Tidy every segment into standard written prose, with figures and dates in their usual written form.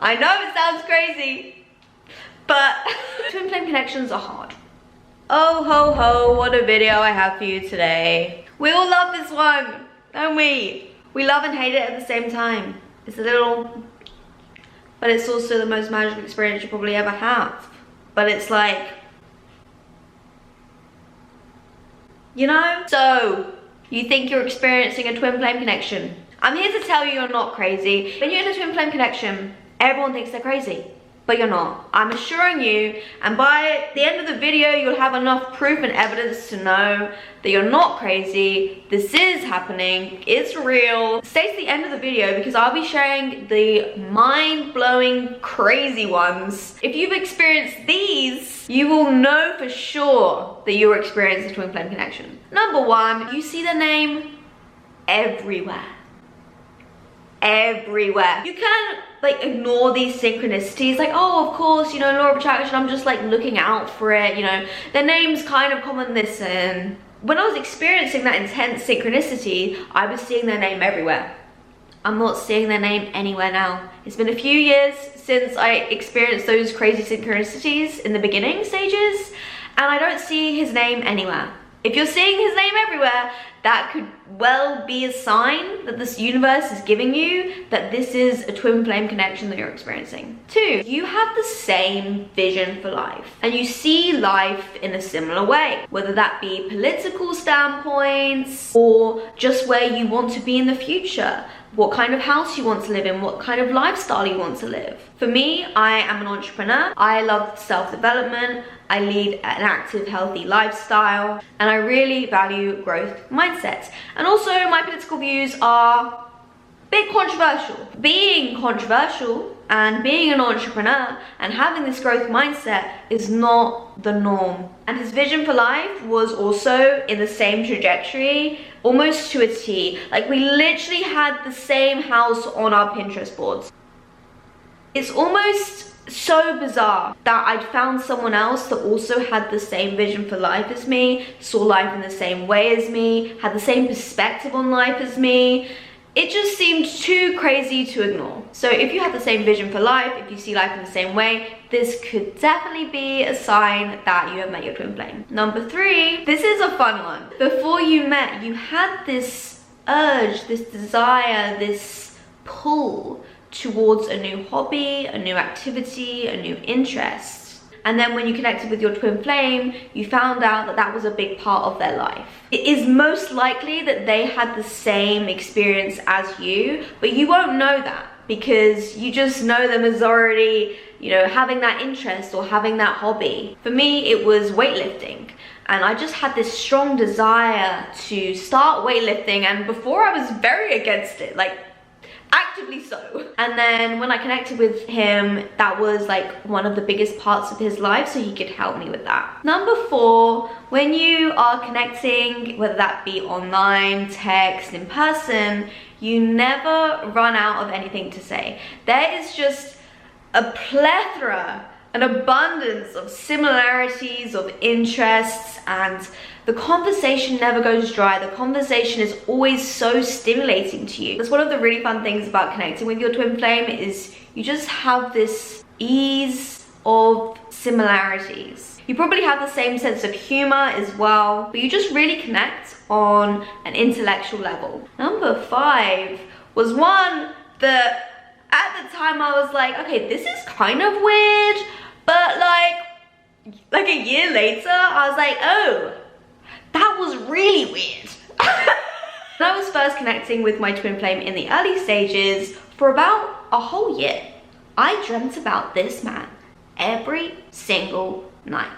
I know it sounds crazy, but twin flame connections are hard. Oh ho ho, what a video I have for you today. We all love this one, don't we? We love and hate it at the same time. It's a little, but it's also the most magical experience you probably ever have. But it's like, you know? So, you think you're experiencing a twin flame connection. I'm here to tell you you're not crazy. When you're in a twin flame connection, everyone thinks they're crazy, but you're not. I'm assuring you, and by the end of the video, you'll have enough proof and evidence to know that you're not crazy. This is happening, it's real. Stay to the end of the video because I'll be sharing the mind-blowing, crazy ones. If you've experienced these, you will know for sure that you're experiencing a twin flame connection. Number one, you see the name everywhere. Everywhere. You can like ignore these synchronicities, like, oh, of course, you know, law of attraction, I'm just like looking out for it, you know, their name's kind of common. Listen, when I was experiencing that intense synchronicity, I was seeing their name everywhere. I'm not seeing their name anywhere now. It's been a few years since I experienced those crazy synchronicities in the beginning stages, and I don't see his name anywhere. If you're seeing his name everywhere, that could well be a sign that this universe is giving you that this is a twin flame connection that you're experiencing. Two, you have the same vision for life and you see life in a similar way, whether that be political standpoints or just where you want to be in the future, what kind of house you want to live in, what kind of lifestyle you want to live. For me, I am an entrepreneur. I love self-development. I lead an active, healthy lifestyle, and I really value growth mindsets. And also my political views are a bit controversial. Being controversial and being an entrepreneur and having this growth mindset is not the norm. And his vision for life was also in the same trajectory, almost to a T. Like, we literally had the same house on our Pinterest boards. It's almost so bizarre that I'd found someone else that also had the same vision for life as me, saw life in the same way as me, had the same perspective on life as me. It just seemed too crazy to ignore. So if you have the same vision for life, if you see life in the same way, this could definitely be a sign that you have met your twin flame. Number three, this is a fun one. Before you met, you had this urge, this desire, this pull towards a new hobby, a new activity, a new interest. And then when you connected with your twin flame, you found out that that was a big part of their life. It is most likely that they had the same experience as you, but you won't know that because you just know them as already, you know, having that interest or having that hobby. For me, it was weightlifting. And I just had this strong desire to start weightlifting, and before I was very against it, like actively so. And then when I connected with him, that was like one of the biggest parts of his life, so he could help me with that. Number four, when you are connecting, whether that be online, text, in person, you never run out of anything to say. There is just a plethora, an abundance of similarities, of interests, and the conversation never goes dry. The conversation is always so stimulating to you. That's one of the really fun things about connecting with your twin flame, is you just have this ease of similarities. You probably have the same sense of humor as well, but you just really connect on an intellectual level. Number five was one that at the time I was like, okay, this is kind of weird, but like a year later, I was like, oh, that was really weird. When I was first connecting with my twin flame in the early stages, for about a whole year, I dreamt about this man every single night,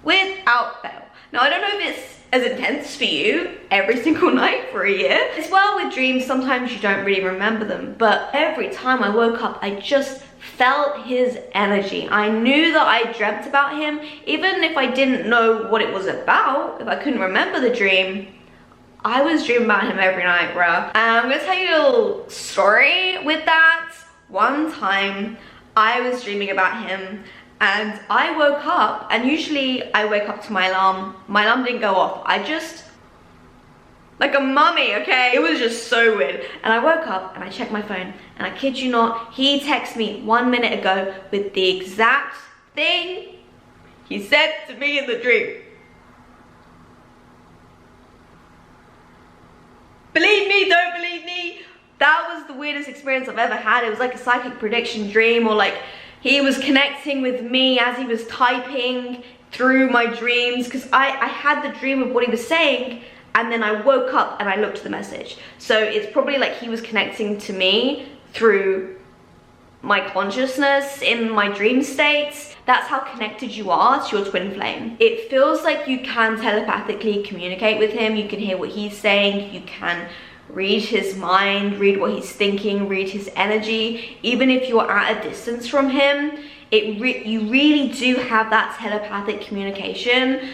without fail. Now, I don't know if it's as intense for you every single night for a year. As well with dreams, sometimes you don't really remember them, but every time I woke up, I just felt his energy. I knew that I dreamt about him, even if I didn't know what it was about, if I couldn't remember the dream, I was dreaming about him every night, bruh. And I'm gonna tell you a little story with that. One time, I was dreaming about him, and I woke up, and usually I wake up to my alarm. My alarm didn't go off. I just like a mummy, okay? It was just so weird. And I woke up and I checked my phone, and I kid you not, he texted me 1 minute ago with the exact thing he said to me in the dream. Believe me, don't believe me. That was the weirdest experience I've ever had. It was like a psychic prediction dream, or like he was connecting with me as he was typing through my dreams, because I had the dream of what he was saying, and then I woke up and I looked at the message. So it's probably like he was connecting to me through my consciousness in my dream states. That's how connected you are to your twin flame. It feels like you can telepathically communicate with him. You can hear what he's saying. You can read his mind, read what he's thinking, read his energy. Even if you're at a distance from him, you really do have that telepathic communication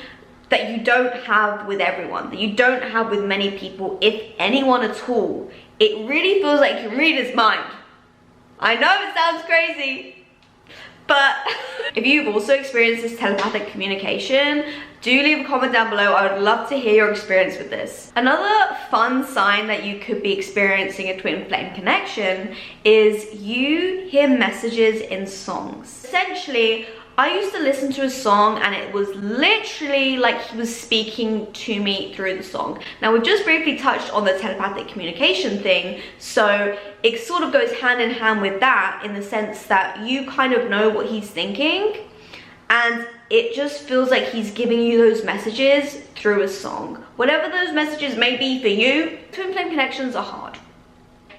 that you don't have with everyone, that you don't have with many people, if anyone at all. It really feels like you can read his mind. I know it sounds crazy, but if you've also experienced this telepathic communication, do leave a comment down below. I would love to hear your experience with this. Another fun sign that you could be experiencing a twin flame connection is you hear messages in songs. Essentially, I used to listen to a song and it was literally like he was speaking to me through the song. Now, we've just briefly touched on the telepathic communication thing, so it sort of goes hand in hand with that, in the sense that you kind of know what he's thinking, and it just feels like he's giving you those messages through a song. Whatever those messages may be for you, twin flame connections are hard.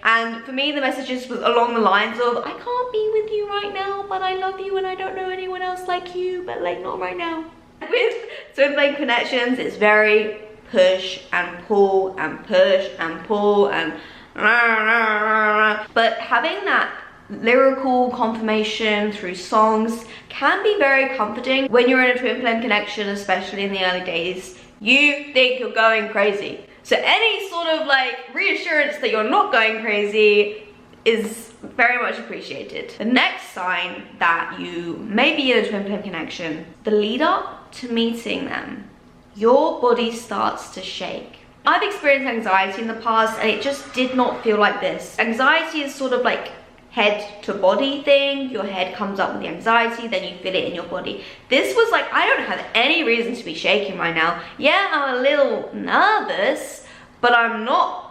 And for me, the messages was along the lines of, I can't be with you right now, but I love you and I don't know anyone else like you, but like not right now. With twin flame connections, it's very push and pull and push and pull and but having that lyrical confirmation through songs can be very comforting. When you're in a twin flame connection, especially in the early days, you think you're going crazy. So any sort of like reassurance that you're not going crazy is very much appreciated. The next sign that you may be in a twin flame connection, the lead up to meeting them, your body starts to shake. I've experienced anxiety in the past and it just did not feel like this. Anxiety is sort of like head to body thing. Your head comes up with the anxiety, then you feel it in your body. This was like, I don't have any reason to be shaking right now. Yeah, I'm a little nervous, but I'm not.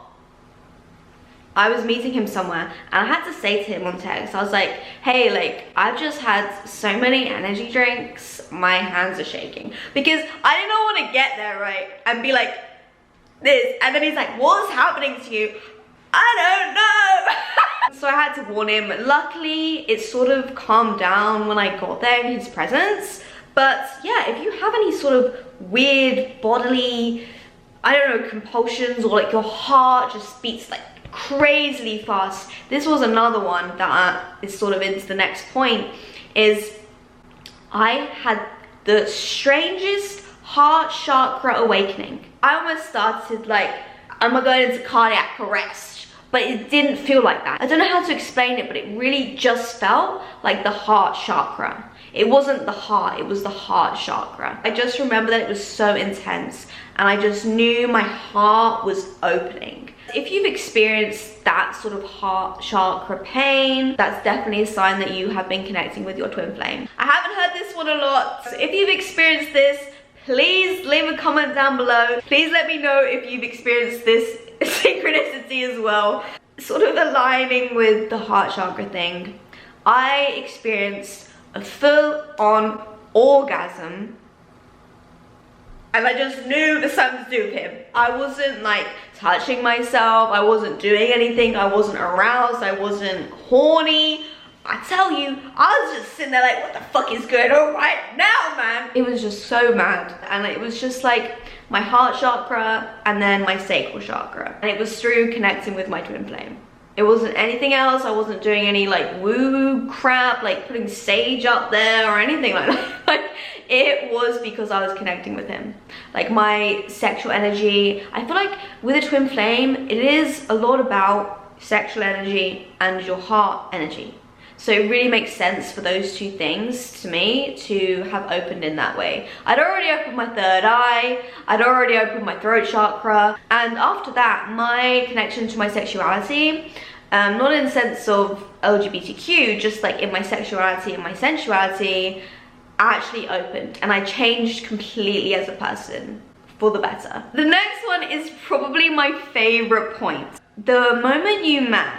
I was meeting him somewhere and I had to say to him on text, I was like, hey, like, I've just had so many energy drinks, my hands are shaking. Because I did not want to get there, right, and be like this, and then he's like, what's happening to you? I don't know. So I had to warn him. Luckily, it sort of calmed down when I got there in his presence. But yeah, if you have any sort of weird bodily, I don't know, compulsions, or like your heart just beats like crazily fast, this was another one that is sort of into the next point, is I had the strangest heart chakra awakening. I almost started like, am I going into cardiac arrest? But it didn't feel like that. I don't know how to explain it, but it really just felt like the heart chakra. It wasn't the heart, it was the heart chakra. I just remember that it was so intense and I just knew my heart was opening. If you've experienced that sort of heart chakra pain, that's definitely a sign that you have been connecting with your twin flame. I haven't heard this one a lot, so if you've experienced this, please leave a comment down below. Please let me know if you've experienced this synchronicity as well. Sort of aligning with the heart chakra thing, I experienced a full-on orgasm and I just knew the something to do with him. I wasn't like touching myself, I wasn't doing anything, I wasn't aroused, I wasn't horny. I tell you, I was just sitting there like, what the fuck is going on right now, man? It was just so mad. And it was just like my heart chakra and then my sacral chakra. And it was through connecting with my twin flame. It wasn't anything else. I wasn't doing any like woo crap, like putting sage up there or anything like that. Like, it was because I was connecting with him. Like my sexual energy, I feel like with a twin flame, it is a lot about sexual energy and your heart energy. So it really makes sense for those two things to me to have opened in that way. I'd already opened my third eye, I'd already opened my throat chakra, and after that, my connection to my sexuality, not in the sense of LGBTQ, just like in my sexuality and my sensuality, actually opened, and I changed completely as a person for the better. The next one is probably my favorite point. The moment you met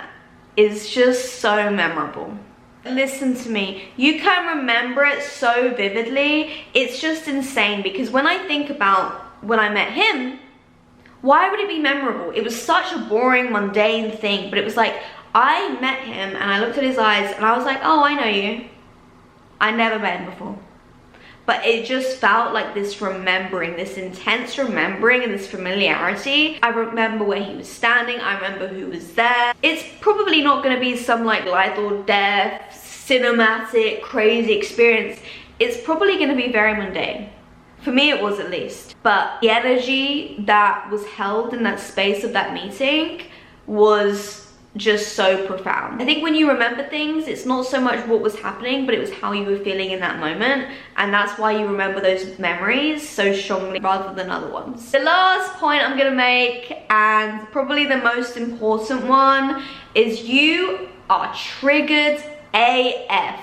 is just so memorable. Listen to me, you can remember it so vividly. It's just insane, because when I think about when I met him, why would it be memorable? It was such a boring, mundane thing, but it was like, I met him and I looked at his eyes and I was like, oh, I know you. I never met him before. But it just felt like this remembering, this intense remembering and this familiarity. I remember where he was standing, I remember who was there. It's probably not gonna be some like life or death, cinematic, crazy experience. It's probably gonna be very mundane. For me it was, at least. But the energy that was held in that space of that meeting was just so profound. I think when you remember things, it's not so much what was happening, but it was how you were feeling in that moment, and that's why you remember those memories so strongly rather than other ones. The last point I'm gonna make, and probably the most important one, is you are triggered AF.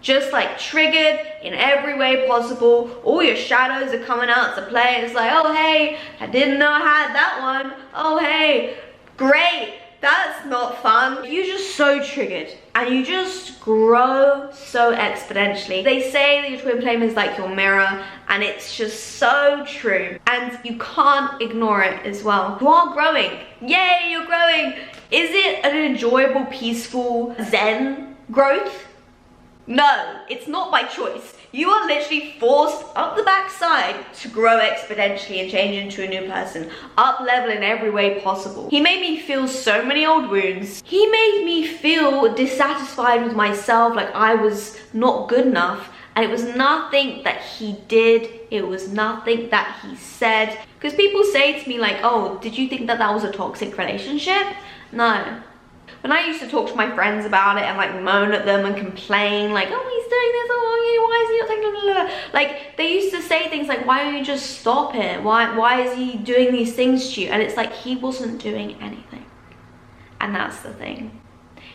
Just like triggered in every way possible. All your shadows are coming out to play. It's like, oh hey, I didn't know I had that one. Oh hey, great. That's not fun. You're just so triggered and you just grow so exponentially. They say that your twin flame is like your mirror, and it's just so true. And you can't ignore it as well. You are growing. Yay, you're growing. Is it an enjoyable, peaceful, zen growth? No, it's not by choice. You are literally forced up the backside to grow exponentially and change into a new person, up level in every way possible. He made me feel so many old wounds. He made me feel dissatisfied with myself, like I was not good enough. And it was nothing that he did, it was nothing that he said. Because people say to me like, oh, did you think that that was a toxic relationship? No. When I used to talk to my friends about it and like moan at them and complain like, oh, he's doing this, oh, why is he not taking blah, blah, blah. Like they used to say things like, why don't you just stop it? Why is he doing these things to you? And it's like, he wasn't doing anything. And that's the thing.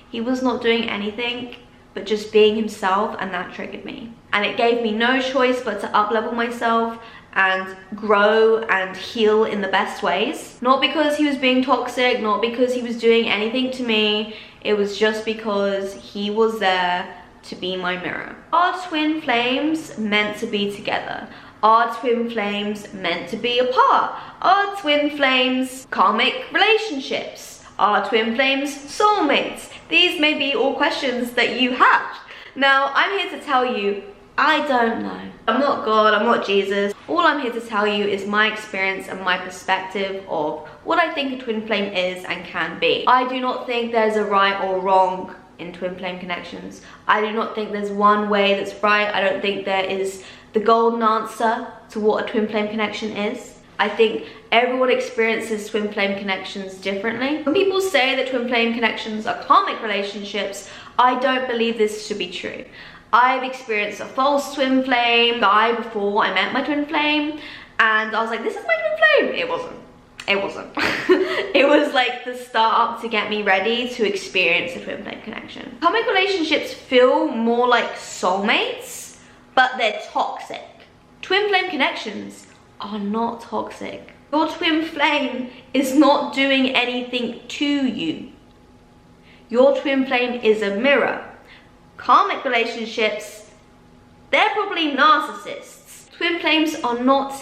He was not doing anything but just being himself, and that triggered me. And it gave me no choice but to up-level myself and grow and heal in the best ways. Not because he was being toxic, not because he was doing anything to me. It was just because he was there to be my mirror. Are twin flames meant to be together? Are twin flames meant to be apart? Are twin flames karmic relationships? Are twin flames soulmates? These may be all questions that you have. Now, I'm here to tell you, I don't know. I'm not God, I'm not Jesus. All I'm here to tell you is my experience and my perspective of what I think a twin flame is and can be. I do not think there's a right or wrong in twin flame connections. I do not think there's one way that's right. I don't think there is the golden answer to what a twin flame connection is. I think everyone experiences twin flame connections differently. When people say that twin flame connections are karmic relationships, I don't believe this to be true. I've experienced a false twin flame guy before I met my twin flame, and I was like, this is my twin flame. It wasn't. It wasn't. It was like the start to get me ready to experience a twin flame connection. Karmic relationships feel more like soulmates, but they're toxic. Twin flame connections are not toxic. Your twin flame is not doing anything to you. Your twin flame is a mirror. Karmic relationships, they're probably narcissists. Twin flames are not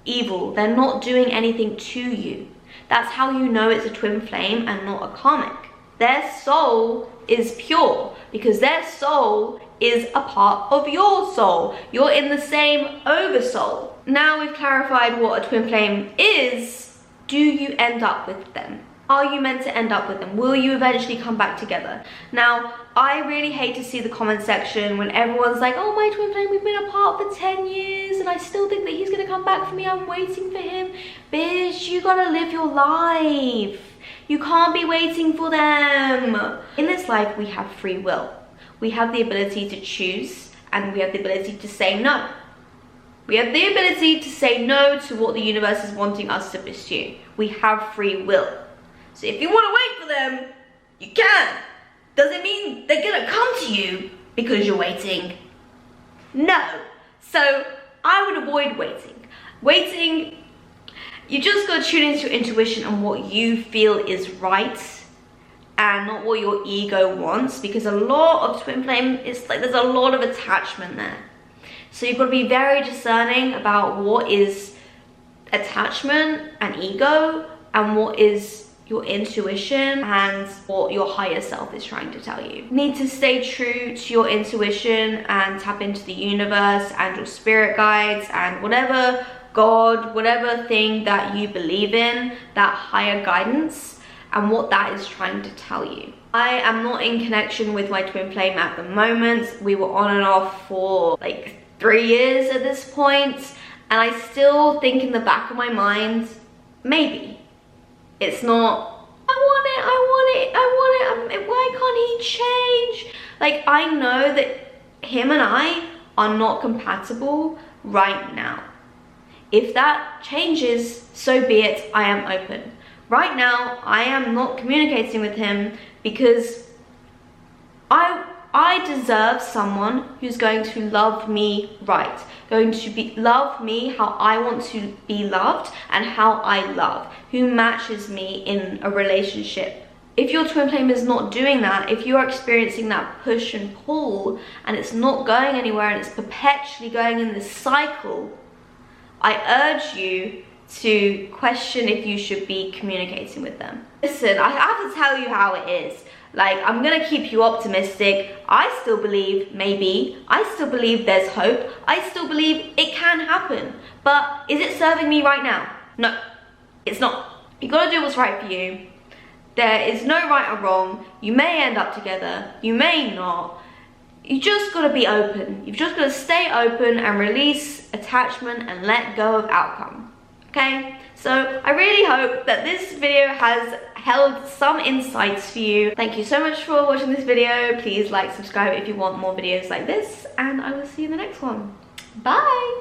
evil. They're not doing anything to you. That's how you know it's a twin flame and not a karmic. Their soul is pure because their soul is a part of your soul. You're in the same oversoul. Now we've clarified what a twin flame is, do you end up with them? Are you meant to end up with them? Will you eventually come back together? Now, I really hate to see the comment section when everyone's like, oh, my twin flame, we've been apart for 10 years and I still think that he's gonna come back for me. I'm waiting for him. Bitch, you gotta live your life. You can't be waiting for them. In this life, we have free will. we have the ability to choose, and we have the ability to say no. We have the ability to say no to what the universe is wanting us to pursue. We have free will. So if you want to wait for them, you can. Does it mean they're gonna come to you because you're waiting? No. So I would avoid waiting. Waiting, you just gotta tune into your intuition and what you feel is right and not what your ego wants, because a lot of twin flame is like there's a lot of attachment there. So you've got to be very discerning about what is attachment and ego and what is your intuition and what your higher self is trying to tell you. You need to stay true to your intuition and tap into the universe and your spirit guides and whatever God, whatever thing that you believe in, that higher guidance and what that is trying to tell you. I am not in connection with my twin flame at the moment. We were on and off for like 3 years at this point, and I still think in the back of my mind, maybe. It's not, I want it, why can't he change? Like, I know that him and I are not compatible right now. If that changes, so be it, I am open. Right now, I am not communicating with him because I deserve someone who's going to love me right, going to love me how I want to be loved and how I love, who matches me in a relationship. If your twin flame is not doing that, if you are experiencing that push and pull and it's not going anywhere and it's perpetually going in this cycle, I urge you to question if you should be communicating with them. Listen, I have to tell you how it is. Like, I'm gonna keep you optimistic. I still believe maybe. I still believe there's hope. I still believe it can happen. But is it serving me right now? No, it's not. You gotta do what's right for you. There is no right or wrong. You may end up together. You may not. You just gotta be open. You've just gotta stay open and release attachment and let go of outcome. Okay? So I really hope that this video has held some insights for you. Thank you so much for watching this video. Please like, subscribe if you want more videos like this, and I will see you in the next one. Bye!